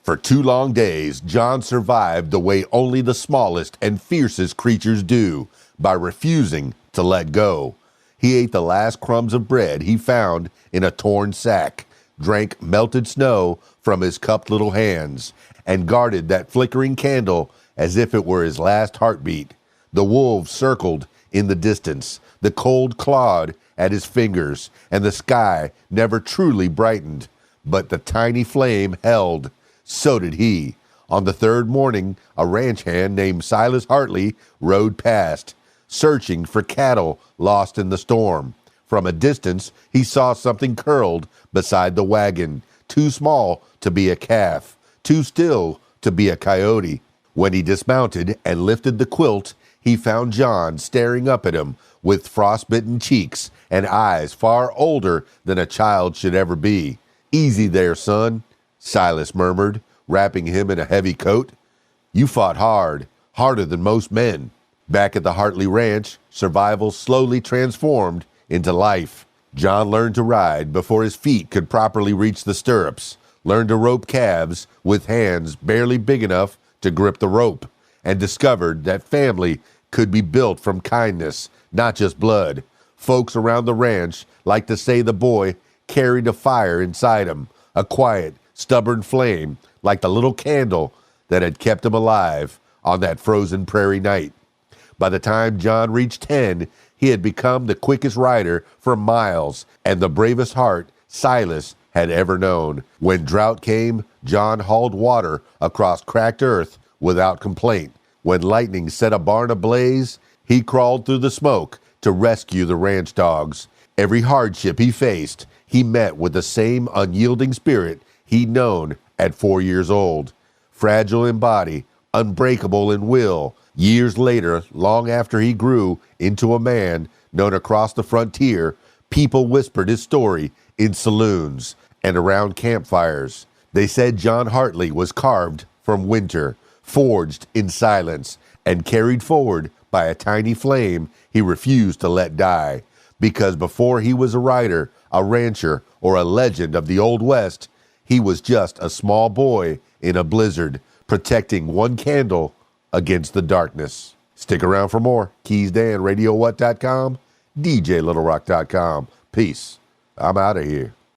For 2 long days, John survived the way only the smallest and fiercest creatures do, by refusing to let go. He ate the last crumbs of bread he found in a torn sack, drank melted snow from his cupped little hands, and guarded that flickering candle as if it were his last heartbeat. The wolves circled in the distance, the cold clawed at his fingers, and the sky never truly brightened. But the tiny flame held. So did he. On the 3rd morning, a ranch hand named Silas Hartley rode past, searching for cattle lost in the storm. From a distance, he saw something curled beside the wagon, too small to be a calf, too still to be a coyote. When he dismounted and lifted the quilt, he found John staring up at him with frostbitten cheeks and eyes far older than a child should ever be. "Easy there, son," Silas murmured, wrapping him in a heavy coat. "You fought hard, harder than most men." Back at the Hartley Ranch, survival slowly transformed into life. John learned to ride before his feet could properly reach the stirrups, learned to rope calves with hands barely big enough to grip the rope, and discovered that family could be built from kindness, not just blood. Folks around the ranch like to say the boy carried a fire inside him, a quiet, stubborn flame like the little candle that had kept him alive on that frozen prairie night. By the time John reached 10, he had become the quickest rider for miles and the bravest heart Silas had ever known. When drought came, John hauled water across cracked earth without complaint. When lightning set a barn ablaze, he crawled through the smoke to rescue the ranch dogs. Every hardship he faced, he met with the same unyielding spirit he'd known at 4 years old. Fragile in body, unbreakable in will, years later, long after he grew into a man known across the frontier, people whispered his story in saloons and around campfires. They said John Hartley was carved from winter, forged in silence, and carried forward by a tiny flame he refused to let die. Because before he was a rider, a rancher, or a legend of the Old West, he was just a small boy in a blizzard, protecting one candle against the darkness. Stick around for more. KeysDAN, RadioWhat.com, DJLittleRock.com. Peace. I'm out of here.